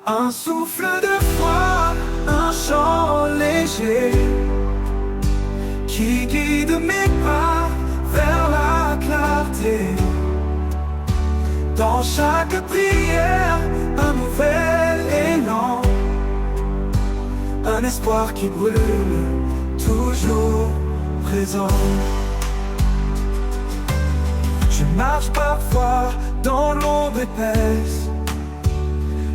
Un souffle de foi, un chant léger qui guide mes pas vers la clarté. Dans chaque prière, un nouvel élan, un espoir qui brûle, toujours présent. Je marche parfois dans l'ombre épaisse,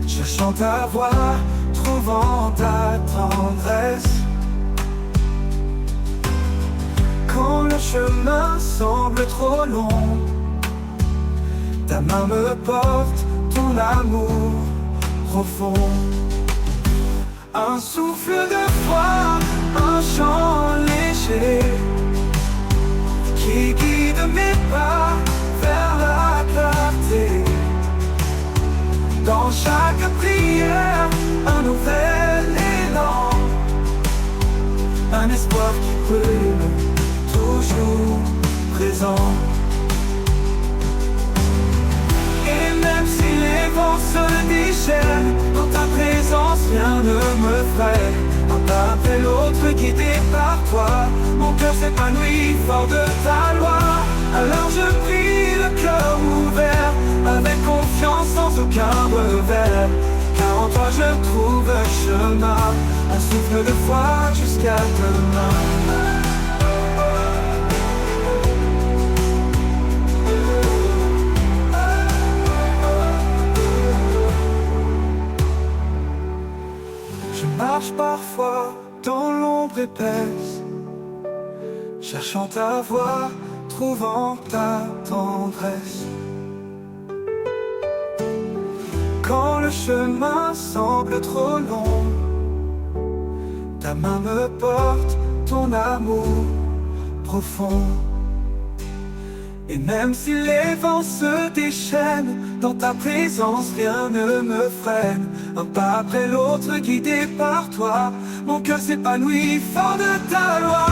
cherchant ta voix, trouvant ta tendresse. Quand le chemin semble trop long, ta main me porte, ton amour profond. Un souffle de foi, un chant léger qui guide mes pas vers la clarté. Dans chaque prière, un nouvel élan, un espoir qui brûle, toujours présent. Et même si les vents se déchaînent, dans ta présence rien ne me freine. Un pas après l'autre guidé par toi, mon cœur s'épanouit fort de ta loi. Alors je prie le cœur ouvert, avec confiance sans aucun revers. Car en toi je trouve un chemin, un souffle de foi jusqu'à demain. Marche parfois dans l'ombre épaisse, cherchant ta voix, trouvant ta tendresse. Quand le chemin semble trop long, ta main me porte, ton amour profond. Et même si les vents se déchaînent, dans ta présence rien ne me freine. Un pas après l'autre guidé par toi, mon cœur s'épanouit fort de ta loi.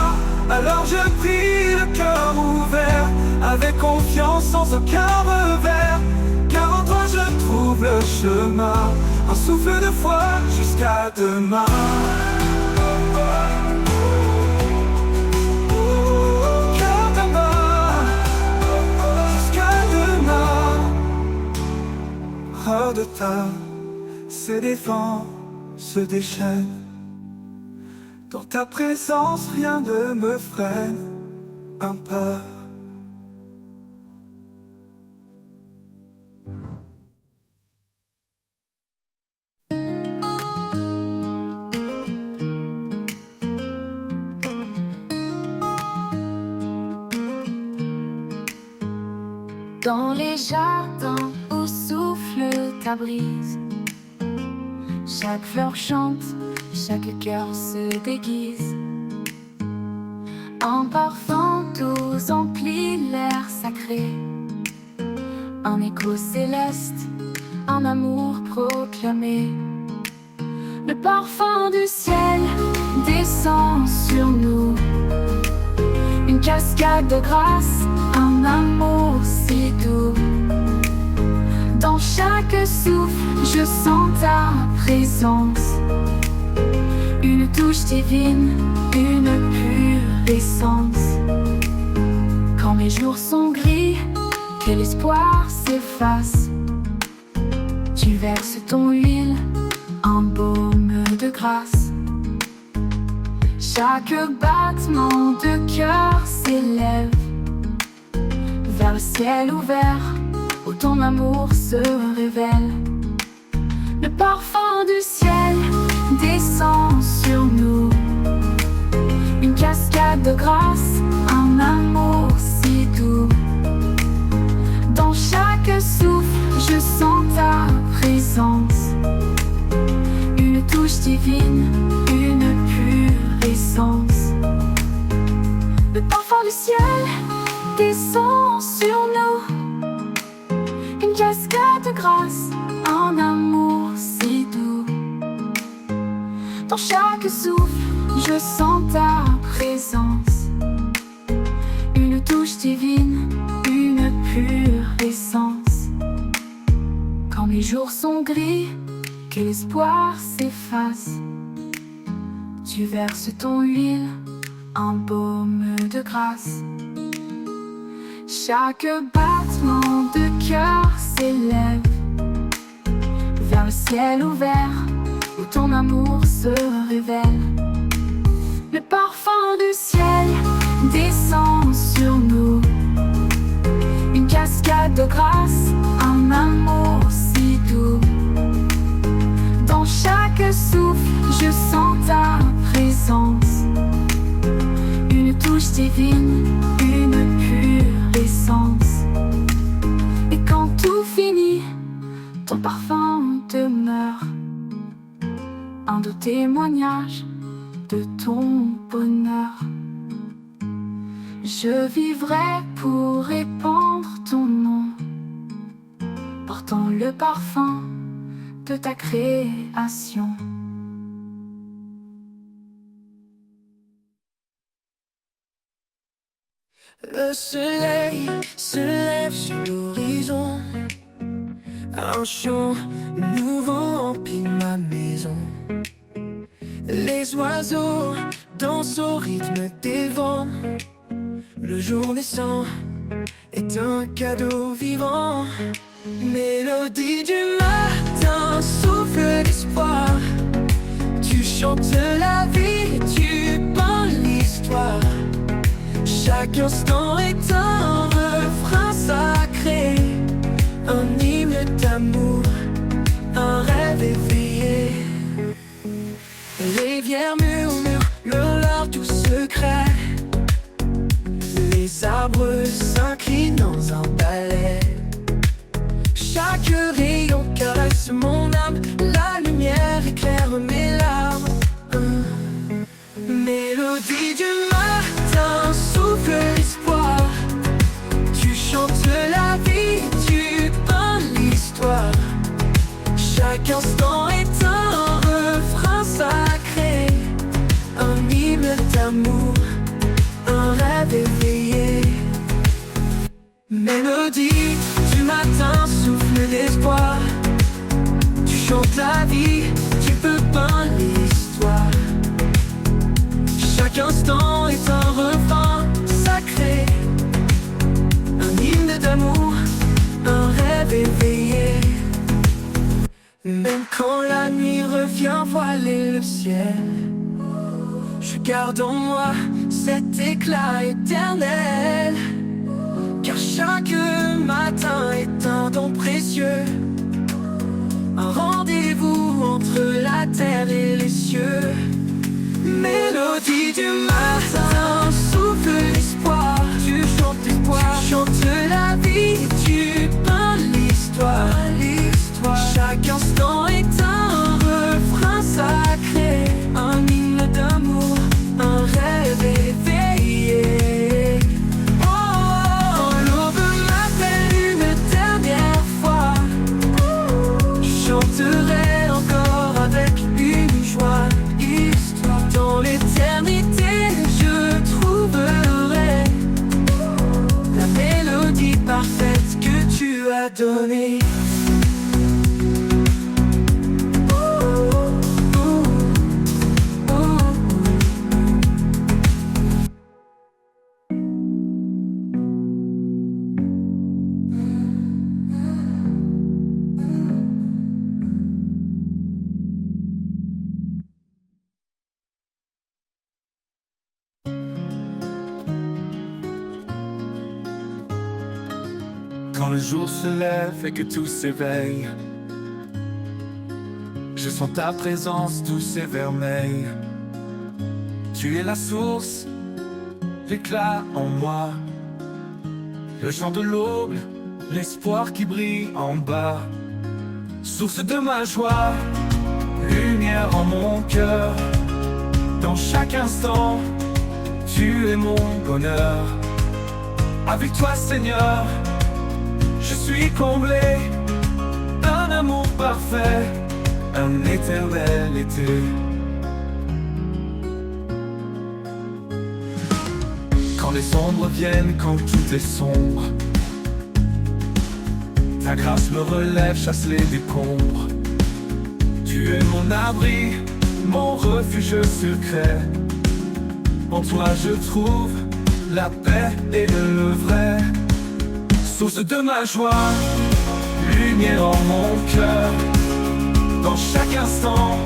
Alors je prie le cœur ouvert, avec confiance sans aucun revers. Car en toi je trouve le chemin, un souffle de foi jusqu'à demain. Hors de ta, ces défenses se déchaînent. Dans ta présence, rien ne me freine. Un pas. Dans les jardins où souffle ta brise, chaque fleur chante, chaque cœur se déguise. Un parfum doux emplit l'air sacré, un écho céleste, un amour proclamé. Le parfum du ciel descend sur nous, une cascade de grâce, un amour si doux. Dans chaque souffle, je sens ta présence. Une touche divine, une pure essence. Quand mes jours sont gris, que l'espoir s'efface, tu verses ton huile, un baume de grâce. Chaque battement de cœur s'élève vers le ciel ouvert, où ton amour se révèle. Le parfum du ciel descend sur nous, une cascade de grâce, un amour si doux. Dans chaque souffle, je sens ta présence. Une touche divine, une pure essence. Le parfum du ciel descend sur nous, une cascade de grâce, un amour si doux. Dans chaque souffle, je sens ta présence. Une touche divine, une pure essence. Quand mes jours sont gris, que l'espoir s'efface, tu verses ton huile, un baume de grâce. Chaque battement de cœur s'élève vers le ciel ouvert, où ton amour se révèle. Le parfum du ciel descend sur nous, une cascade de grâce, un amour si doux. Dans chaque souffle, je sens ta présence. Une touche divine, une pure essence. Et quand tout finit, ton parfum demeure, un doux témoignage de ton bonheur. Je vivrai pour répandre ton nom, portant le parfum de ta création. Le soleil se lève sur l'horizon, un chant nouveau emplit ma maison. Les oiseaux dansent au rythme des vents. Le jour naissant est un cadeau vivant. Mélodie du matin, souffle d'espoir. Tu chantes la vie, tu peins l'histoire. Chaque instant est un refrain sacré, un hymne d'amour, un rêve éveillé. Les rivières murmurent leur doux secret. Les arbres s'inclinent dans un ballet. Chaque rayon caresse mon âme, la lumière éclaire mes larmes. Mélodie du matin, souffle l'espoir. Tu chantes la vie, tu peins l'histoire. Chaque instant est un refrain sacré, un hymne d'amour, un rêve éveillé. Mélodie du matin, souffle d'espoir. Tu chantes la vie, tu peux peindre l'histoire. Chaque instant est un refrain sacré, un hymne d'amour, un rêve éveillé. Même quand la nuit revient voiler le ciel, je garde en moi cet éclat éternel. Car chaque matin est un don précieux, un rendez-vous entre la terre et les cieux. Mélodie du matin, souffle l'espoir. Tu chantes l'espoir, tu chantes la vie, tu peins l'histoire. Chaque instant est un refrain sacré, un hymne d'amour, un rêve éveillé. Oh, l'aube m'appelle une dernière fois. Je chante a donné. Quand le jour se lève et que tout s'éveille, je sens ta présence douce et vermeille. Tu es la source, l'éclat en moi, le chant de l'aube, l'espoir qui brille en bas. Source de ma joie, lumière en mon cœur. Dans chaque instant, tu es mon bonheur. Avec toi, Seigneur, je suis comblé, un amour parfait, un éternel été. Quand les ombres viennent, quand tout est sombre, ta grâce me relève, chasse les décombres. Tu es mon abri, mon refuge secret. En toi je trouve la paix et le vrai. Source de ma joie, lumière en mon cœur. Dans chaque instant,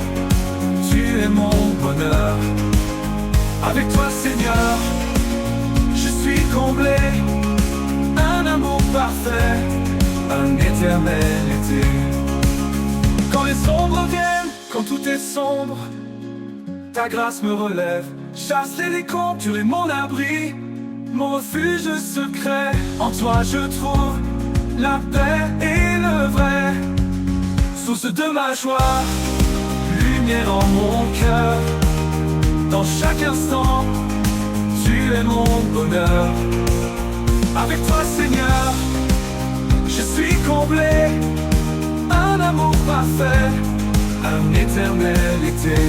tu es mon bonheur. Avec toi, Seigneur, je suis comblé, un amour parfait, un éternel été. Quand les ombres viennent, quand tout est sombre, ta grâce me relève, chasse les décombres, tu es mon abri, mon refuge secret. En toi je trouve la paix et le vrai. Source de ma joie, lumière en mon cœur. Dans chaque instant, tu es mon bonheur. Avec toi, Seigneur, je suis comblé, un amour parfait, un éternel été.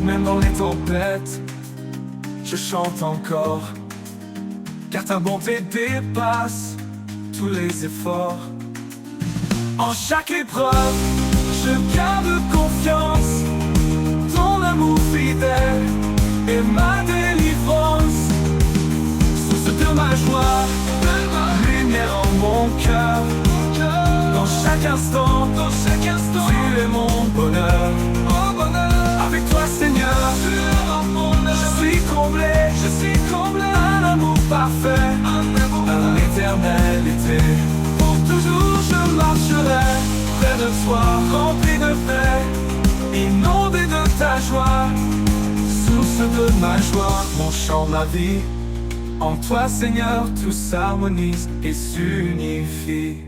Même dans les tempêtes, je chante encore, car ta bonté dépasse tous les efforts. En chaque épreuve, je garde confiance, ton amour fidèle est ma délivrance. Source de ma joie, lumière en mon cœur. Dans chaque instant, tu es mon bonheur. Avec toi, Seigneur, je suis comblé, un amour parfait, un éternel été. Pour toujours je marcherai près de toi, rempli de paix, inondé de ta joie. Source de ma joie, mon chant, ma vie. En toi, Seigneur, tout s'harmonise et s'unifie.